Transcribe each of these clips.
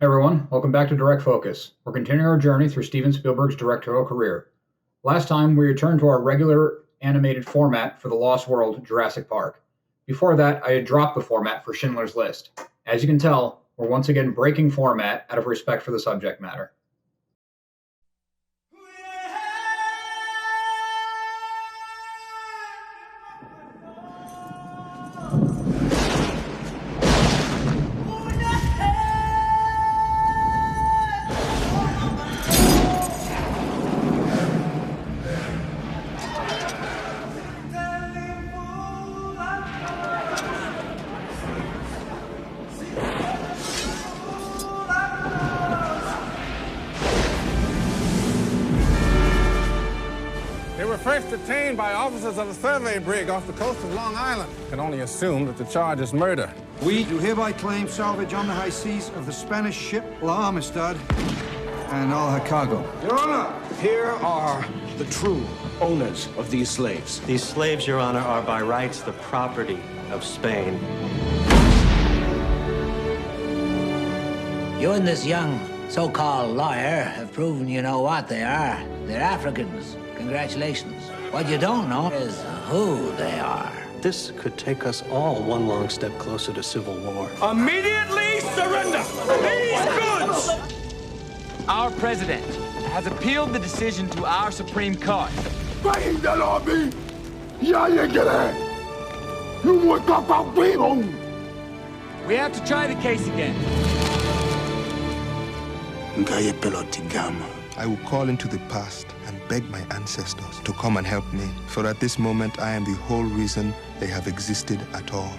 Hey everyone, welcome back to Direct Focus. We're continuing our journey through Steven Spielberg's directorial career. Last time, we returned to our regular animated format for The Lost World, Jurassic Park. Before that, I had dropped the format for Schindler's List. As you can tell, we're once again breaking format out of respect for the subject matter. They were first detained by officers of the survey brig off the coast of Long Island. Can only assume that the charge is murder. We do hereby claim salvage on the high seas of the Spanish ship La Amistad and all her cargo. Your Honor, here are the true owners of these slaves. These slaves, Your Honor, are by rights the property of Spain. You and this young so-called lawyer have proven you know what they are. They're Africans. Congratulations. What you don't know is who they are. This could take us all one long step closer to civil war. Immediately surrender these goods! Our president has appealed the decision to our Supreme Court. We have to try the case again. I will call into the past and beg my ancestors to come and help me, for at this moment I am the whole reason they have existed at all.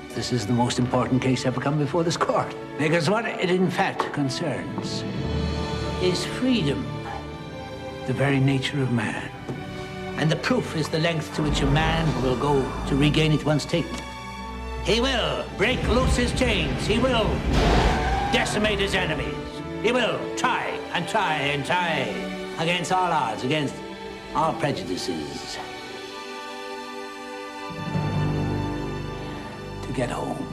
This is the most important case ever come before this court. Because what it in fact concerns is freedom, the very nature of man. And the proof is the length to which a man will go to regain it once taken. He will break loose his chains. He will decimate his enemies. He will try and try and try against all odds, against all prejudices, to get home.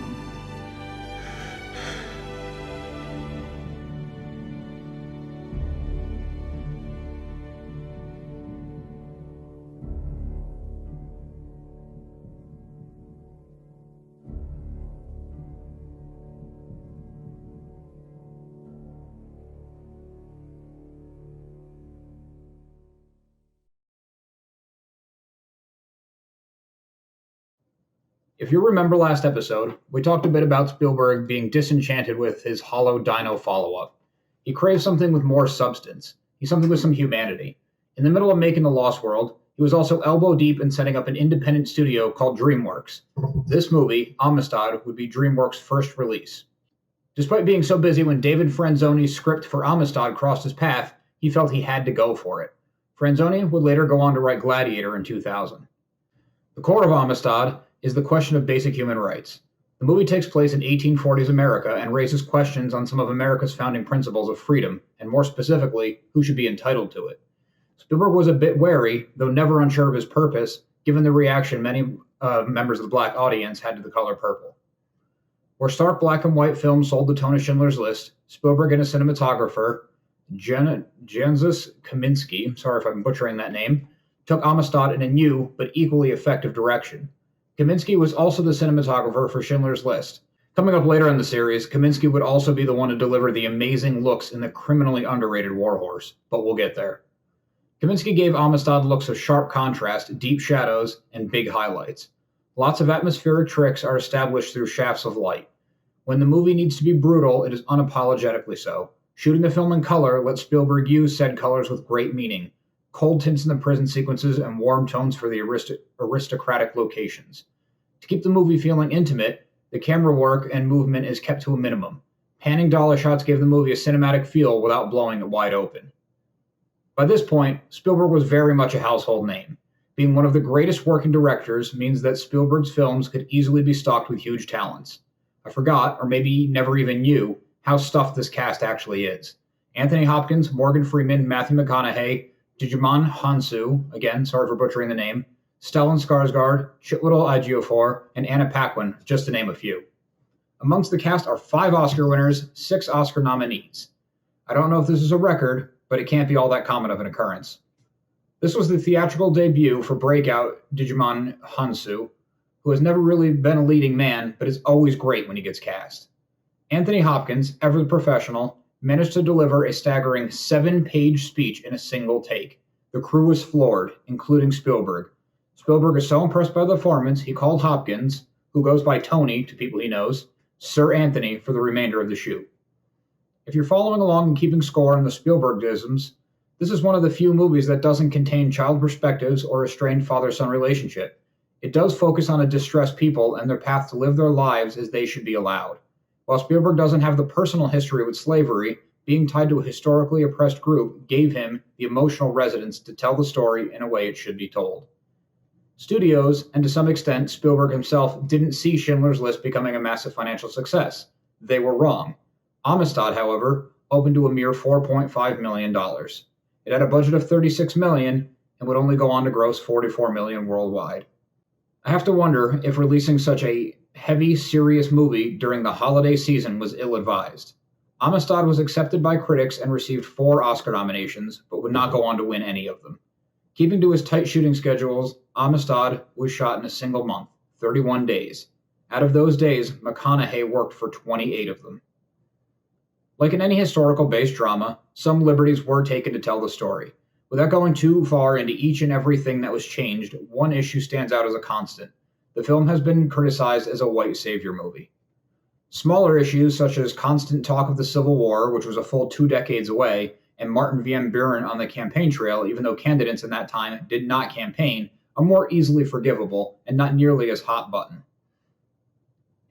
If you remember last episode, we talked a bit about Spielberg being disenchanted with his hollow dino follow-up. He craved something with more substance. He's something with some humanity. In the middle of making The Lost World, he was also elbow deep in setting up an independent studio called DreamWorks. This movie, Amistad, would be DreamWorks' first release. Despite being so busy when David Franzoni's script for Amistad crossed his path, he felt he had to go for it. Franzoni would later go on to write Gladiator in 2000. The core of Amistad is the question of basic human rights. The movie takes place in 1840s America and raises questions on some of America's founding principles of freedom, and more specifically, who should be entitled to it. Spielberg was a bit wary, though never unsure of his purpose, given the reaction many members of the black audience had to The Color Purple. Where stark black and white films sold the tone of Schindler's List, Spielberg and his cinematographer, Janusz Kaminski, sorry if I'm butchering that name, took Amistad in a new but equally effective direction. Kaminski was also the cinematographer for Schindler's List. Coming up later in the series, Kaminski would also be the one to deliver the amazing looks in the criminally underrated Warhorse, but we'll get there. Kaminski gave Amistad looks of sharp contrast, deep shadows, and big highlights. Lots of atmospheric tricks are established through shafts of light. When the movie needs to be brutal, it is unapologetically so. Shooting the film in color lets Spielberg use said colors with great meaning. Cold tints in the prison sequences and warm tones for the aristocratic locations. To keep the movie feeling intimate, the camera work and movement is kept to a minimum. Panning dollar shots gave the movie a cinematic feel without blowing it wide open. By this point, Spielberg was very much a household name. Being one of the greatest working directors means that Spielberg's films could easily be stocked with huge talents. I forgot, or maybe never even knew, how stuffed this cast actually is. Anthony Hopkins, Morgan Freeman, Matthew McConaughey, Djimon Hounsou, again, sorry for butchering the name, Stellan Skarsgård, Chiwetel Ejiofor, and Anna Paquin, just to name a few. Amongst the cast are 5 Oscar winners, 6 Oscar nominees. I don't know if this is a record, but it can't be all that common of an occurrence. This was the theatrical debut for breakout Digimon Hansu, who has never really been a leading man, but is always great when he gets cast. Anthony Hopkins, ever the professional, managed to deliver a staggering 7-page speech in a single take. The crew was floored, including Spielberg. Spielberg is so impressed by the performance, he called Hopkins, who goes by Tony to people he knows, Sir Anthony for the remainder of the shoot. If you're following along and keeping score on the Spielbergisms, this is one of the few movies that doesn't contain child perspectives or a strained father-son relationship. It does focus on a distressed people and their path to live their lives as they should be allowed. While Spielberg doesn't have the personal history with slavery, being tied to a historically oppressed group gave him the emotional resonance to tell the story in a way it should be told. Studios, and to some extent Spielberg himself, didn't see Schindler's List becoming a massive financial success. They were wrong. Amistad, however, opened to a mere $4.5 million. It had a budget of $36 million and would only go on to gross $44 million worldwide. I have to wonder if releasing such a heavy, serious movie during the holiday season was ill-advised. Amistad was accepted by critics and received 4 Oscar nominations, but would not go on to win any of them. Keeping to his tight shooting schedules, Amistad was shot in a single month, 31 days. Out of those days, McConaughey worked for 28 of them. Like in any historical-based drama, some liberties were taken to tell the story. Without going too far into each and everything that was changed, one issue stands out as a constant. The film has been criticized as a white savior movie. Smaller issues, such as constant talk of the Civil War, which was a full 2 decades away, and Martin Van Buren on the campaign trail, even though candidates in that time did not campaign, are more easily forgivable and not nearly as hot-button.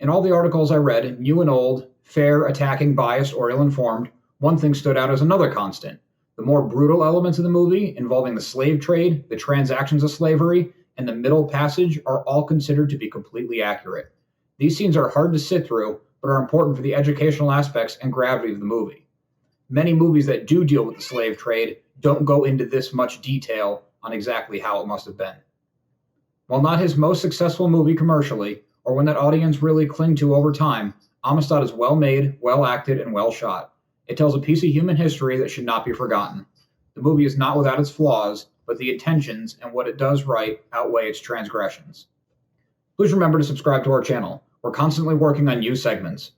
In all the articles I read, new and old, fair, attacking, biased, or ill-informed, one thing stood out as another constant. The more brutal elements of the movie, involving the slave trade, the transactions of slavery, and the Middle Passage, are all considered to be completely accurate. These scenes are hard to sit through, but are important for the educational aspects and gravity of the movie. Many movies that do deal with the slave trade don't go into this much detail on exactly how it must have been. While not his most successful movie commercially, or one that audience really cling to over time, Amistad is well made, well acted, and well shot. It tells a piece of human history that should not be forgotten. The movie is not without its flaws, but the intentions and what it does right outweigh its transgressions. Please remember to subscribe to our channel. We're constantly working on new segments.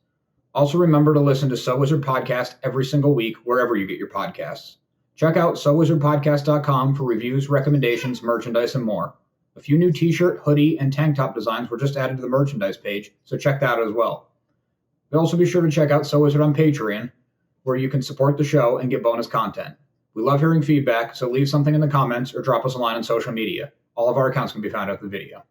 Also remember to listen to So Wizard Podcast every single week wherever you get your podcasts. Check out SoWizardPodcast.com for reviews, recommendations, merchandise, and more. A few new t-shirt, hoodie, and tank top designs were just added to the merchandise page, so check that out as well. But also be sure to check out So Wizard on Patreon, where you can support the show and get bonus content. We love hearing feedback, so leave something in the comments or drop us a line on social media. All of our accounts can be found at the video.